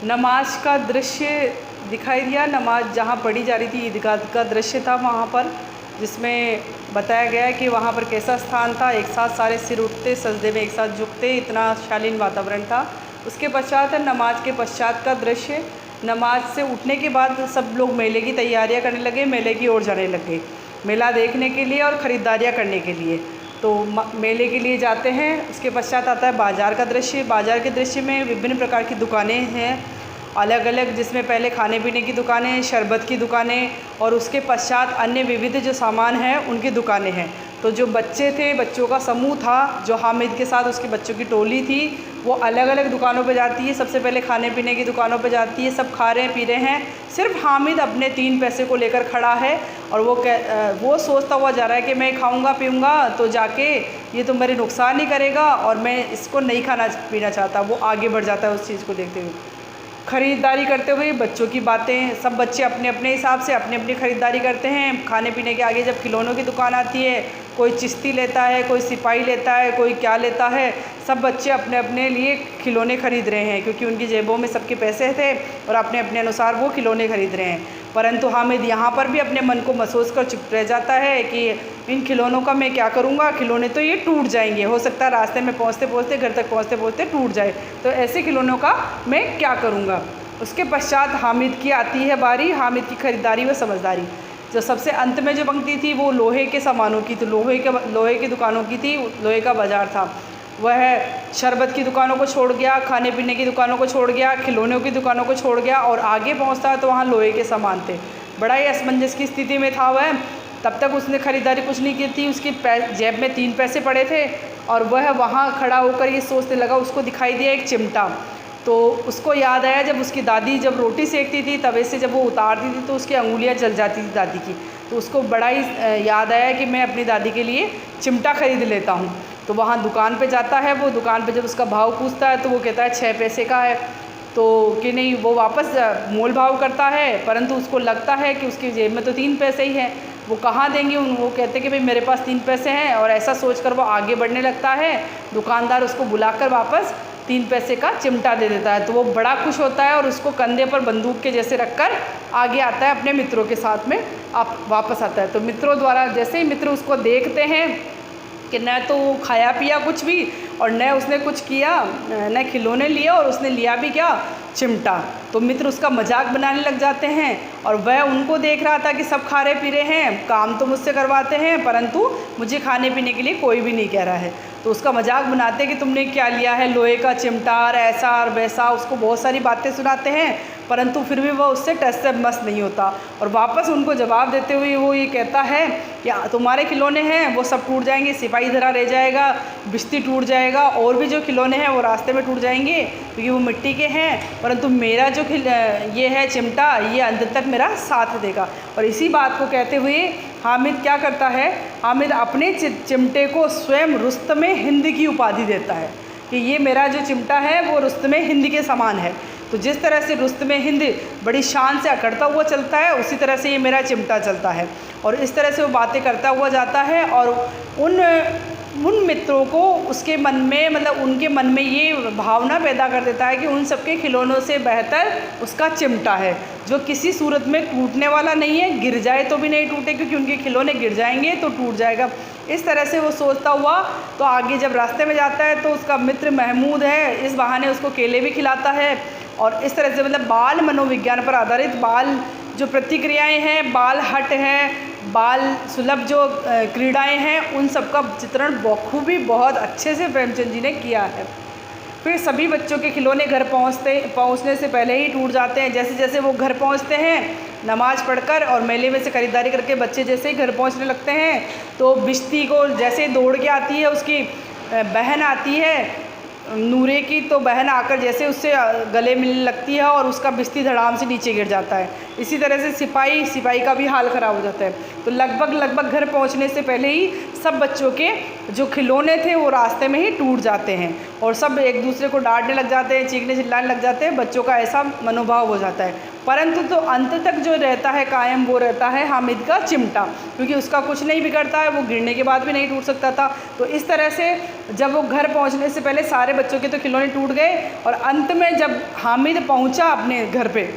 नमाज का दृश्य दिखाई दिया। नमाज जहाँ पढ़ी जा रही थी, ईदगाह का दृश्य था वहाँ पर, जिसमें बताया गया कि वहाँ पर कैसा स्थान था। एक साथ सारे सिर उठते, सजदे में एक साथ झुकते, इतना शालीन वातावरण था। उसके पश्चात है नमाज के पश्चात का दृश्य। नमाज से उठने के बाद सब लोग मेले की तैयारियां करने लगे, मेले की ओर जाने लगे, मेला देखने के लिए और ख़रीदारियाँ करने के लिए। तो मेले के लिए जाते हैं। उसके पश्चात आता है बाज़ार का दृश्य। बाज़ार के दृश्य में विभिन्न प्रकार की दुकानें हैं अलग अलग, जिसमें पहले खाने पीने की दुकानें, शरबत की दुकानें और उसके पश्चात अन्य विविध जो सामान हैं उनकी दुकानें हैं। तो जो बच्चे थे, बच्चों का समूह था, जो हामिद के साथ उसके बच्चों की टोली थी, वो अलग अलग दुकानों पे जाती है। सबसे पहले खाने पीने की दुकानों पे जाती है, सब खा रहे पी रहे हैं। सिर्फ हामिद अपने 3 पैसे को लेकर खड़ा है और वो सोचता हुआ जा रहा है कि मैं खाऊंगा पीऊंगा तो जाके ये तो मेरे नुकसान ही करेगा और मैं इसको नहीं खाना पीना चाहता। वो आगे बढ़ जाता है उस चीज़ को देखते हुए। ख़रीदारी करते हुए बच्चों की बातें, सब बच्चे अपने अपने हिसाब से अपनी अपनी ख़रीदारी करते हैं। खाने पीने के आगे जब खिलौनों की दुकान आती है, कोई चिश्ती लेता है, कोई सिपाही लेता है, कोई क्या लेता है। सब बच्चे अपने अपने लिए खिलौने ख़रीद रहे हैं क्योंकि उनकी जेबों में सबके पैसे थे और अपने अपने अनुसार वो खिलौने ख़रीद रहे हैं। परंतु हामिद यहाँ पर भी अपने मन को महसूस कर चुप रह जाता है कि इन खिलौनों का मैं क्या करूँगा, खिलौने तो ये टूट जाएंगे, हो सकता है रास्ते में पहुँचते पहुँचते, घर तक पहुँचते पहुँचते टूट जाए, तो ऐसे खिलौनों का मैं क्या करूँगा। उसके पश्चात हामिद की आती है बारी, हामिद की ख़रीदारी व समझदारी। जो सबसे अंत में जो पंक्ति थी वो लोहे के सामानों की, तो लोहे की दुकानों की थी, लोहे का बाज़ार था। वह शरबत की दुकानों को छोड़ गया, खाने पीने की दुकानों को छोड़ गया, खिलौनों की दुकानों को छोड़ गया और आगे पहुंचता है तो वहाँ लोहे के सामान थे। बड़ा ही असमंजस की स्थिति में था वह। तब तक उसने ख़रीदारी कुछ नहीं की थी, उसकी जेब में 3 पैसे पड़े थे और वह वहाँ खड़ा होकर ये सोचने लगा। उसको दिखाई दिया एक चिमटा, तो उसको याद आया जब उसकी दादी जब रोटी सेकती थी तवे से जब वो उतारती थी तो उसकी अंगुलियाँ जल जाती थी दादी की। तो उसको बड़ा ही याद आया कि मैं अपनी दादी के लिए चिमटा ख़रीद लेता हूँ। तो वहाँ दुकान पे जाता है। वो दुकान पे जब उसका भाव पूछता है तो वो कहता है 6 पैसे का है, तो कि नहीं, वो वापस मोल भाव करता है। परंतु उसको लगता है कि उसकी जेब में तो 3 पैसे ही हैं, वो कहाँ देंगे। वो कहते हैं कि भाई मेरे पास 3 पैसे हैं, और ऐसा सोचकर वो आगे बढ़ने लगता है। दुकानदार उसको बुलाकर वापस 3 पैसे का चिमटा दे देता है। तो वो बड़ा खुश होता है और उसको कंधे पर बंदूक के जैसे रखकर आगे आता है, अपने मित्रों के साथ में वापस आता है। तो मित्रों द्वारा जैसे ही मित्र उसको देखते हैं कि न तो खाया पिया कुछ भी और न उसने कुछ किया, न खिलौने लिए, और उसने लिया भी क्या, चिमटा, तो मित्र उसका मजाक बनाने लग जाते हैं। और वह उनको देख रहा था कि सब खा रहे पी रहे हैं, काम तो मुझसे करवाते हैं, परंतु मुझे खाने पीने के लिए कोई भी नहीं कह रहा है। तो उसका मजाक बनाते कि तुमने क्या लिया है, लोहे का चिमटा और ऐसा और वैसा, उसको बहुत सारी बातें सुनाते हैं। परंतु फिर भी वह उससे टस से मस नहीं होता और वापस उनको जवाब देते हुए वो ये कहता है कि तुम्हारे खिलौने हैं वो सब टूट जाएंगे, सिपाही धरा रह जाएगा, बिस्ती टूट जाएगा, और भी जो खिलौने हैं वो रास्ते में टूट जाएंगे क्योंकि वो मिट्टी के हैं, परंतु मेरा जो ये है चिमटा, ये अंत तक मेरा साथ देगा। और इसी बात को कहते हुए हामिद क्या करता है, हामिद अपने चिमटे को स्वयं रुस्तम हिंद की उपाधि देता है कि ये मेरा जो चिमटा है वो रुस्तम हिंद के समान है। तो जिस तरह से रुस्तम हिंद बड़ी शान से अकड़ता हुआ चलता है, उसी तरह से ये मेरा चिमटा चलता है। और इस तरह से वो बातें करता हुआ जाता है और उन मित्रों को उसके मन में, मतलब उनके मन में ये भावना पैदा कर देता है कि उन सबके खिलौनों से बेहतर उसका चिमटा है, जो किसी सूरत में टूटने वाला नहीं है, गिर जाए तो भी नहीं टूटे क्योंकि उनके खिलौने गिर जाएंगे तो टूट जाएगा। इस तरह से वो सोचता हुआ तो आगे जब रास्ते में जाता है तो उसका मित्र महमूद है, इस बहाने उसको केले भी खिलाता है। और इस तरह से मतलब बाल मनोविज्ञान पर आधारित बाल जो प्रतिक्रियाएं हैं, बाल हट हैं, बाल सुलभ जो क्रीड़ाएं हैं, उन सब का चित्रण बखूबी बहुत अच्छे से प्रेमचंद जी ने किया है। फिर सभी बच्चों के खिलौने घर पहुंचने से पहले ही टूट जाते हैं। जैसे जैसे वो घर पहुंचते हैं नमाज पढ़कर और मेले में से ख़रीदारी करके, बच्चे जैसे ही घर पहुंचने लगते हैं तो बिश्ती को जैसे दौड़ के आती है, उसकी बहन आती है नूरे की, तो बहन आकर जैसे उससे गले मिलने लगती है और उसका बिस्ती धड़ाम से नीचे गिर जाता है। इसी तरह से सिपाही का भी हाल ख़राब हो जाता है। तो लगभग घर पहुंचने से पहले ही सब बच्चों के जो खिलौने थे वो रास्ते में ही टूट जाते हैं और सब एक दूसरे को डांटने लग जाते हैं, चीखने चिल्लाने लग जाते हैं, बच्चों का ऐसा मनोभाव हो जाता है। परंतु तो अंत तक जो रहता है कायम वो रहता है हामिद का चिमटा, क्योंकि उसका कुछ नहीं बिगड़ता है, वो गिरने के बाद भी नहीं टूट सकता था। तो इस तरह से जब वो घर पहुंचने से पहले सारे बच्चों के तो खिलौने टूट गए और अंत में जब हामिद पहुंचा अपने घर पे,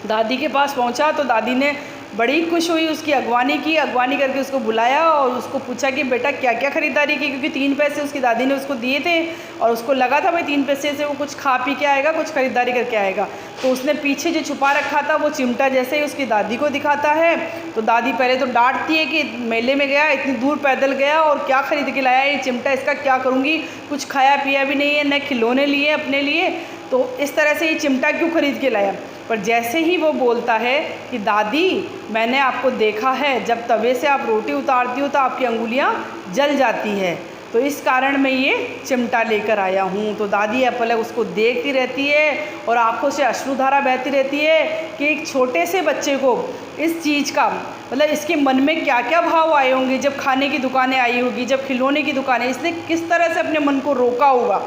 दादी के पास पहुंचा, तो दादी ने बड़ी खुश हुई, उसकी अगवानी करके उसको बुलाया और उसको पूछा कि बेटा क्या क्या ख़रीदारी की, क्योंकि 3 पैसे उसकी दादी ने उसको दिए थे और उसको लगा था भाई 3 पैसे से वो कुछ खा पी के आएगा, कुछ ख़रीदारी करके आएगा। तो उसने पीछे जो छुपा रखा था वो चिमटा जैसे ही उसकी दादी को दिखाता है तो दादी पहले तो डांटती है कि मेले में गया, इतनी दूर पैदल गया और क्या ख़रीद के लाया, ये चिमटा इसका क्या करूँगी, कुछ खाया पिया भी नहीं है, न खिलौने लिए अपने लिए, तो इस तरह से ये चिमटा क्यों ख़रीद के लाया। पर जैसे ही वो बोलता है कि दादी मैंने आपको देखा है जब तवे से आप रोटी उतारती हो तो आपकी अंगुलियां जल जाती है, तो इस कारण मैं ये चिमटा लेकर आया हूँ। तो दादी पहले उसको देखती रहती है और आंखों से अश्रुधारा बहती रहती है कि एक छोटे से बच्चे को इस चीज़ का मतलब इसके मन में क्या क्या भाव आए होंगे, जब खाने की दुकानें आई होगी, जब खिलौने की दुकानें, इसने किस तरह से अपने मन को रोका होगा।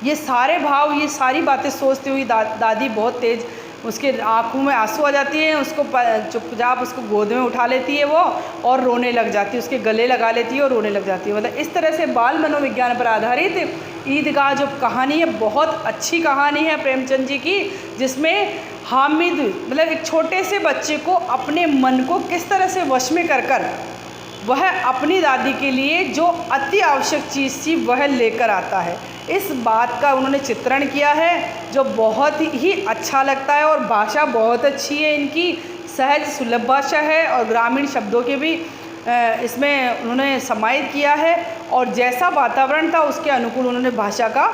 ये सारे भाव, ये सारी बातें सोचती हुई दादी बहुत तेज़, उसके आँखों में आंसू आ जाती है, उसको चुपचाप उसको गोद में उठा लेती है वो और रोने लग जाती है, उसके गले लगा लेती है और रोने लग जाती है। मतलब इस तरह से बाल मनोविज्ञान पर आधारित ईदगाह जो कहानी है बहुत अच्छी कहानी है प्रेमचंद जी की, जिसमें हामिद मतलब एक छोटे से बच्चे को अपने मन को किस तरह से वश में कर वह अपनी दादी के लिए जो अति आवश्यक चीज़ थी वह लेकर आता है। इस बात का उन्होंने चित्रण किया है जो बहुत ही अच्छा लगता है और भाषा बहुत अच्छी है इनकी, सहज सुलभ भाषा है और ग्रामीण शब्दों के भी इसमें उन्होंने समाहित किया है और जैसा वातावरण था उसके अनुकूल उन्होंने भाषा का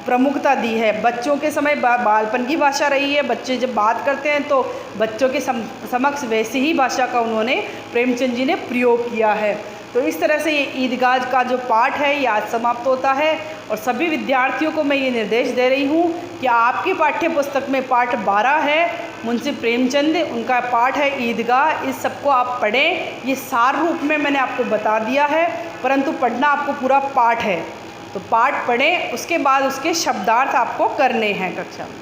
प्रमुखता दी है। बच्चों के समय बालपन की भाषा रही है, बच्चे जब बात करते हैं तो बच्चों के समक्ष वैसी ही भाषा का उन्होंने प्रेमचंद जी ने प्रयोग किया है। तो इस तरह से ये ईदगाह का जो पाठ है ये आज समाप्त होता है और सभी विद्यार्थियों को मैं ये निर्देश दे रही हूँ कि आपकी पाठ्य पुस्तक में पाठ 12 है, मुंशी प्रेमचंद उनका पाठ है ईदगाह, इस सबको आप पढ़ें। ये सार रूप में मैंने आपको बता दिया है, परंतु पढ़ना आपको पूरा पाठ है, तो पाठ पढ़ें, उसके बाद उसके शब्दार्थ आपको करने हैं कक्षा में।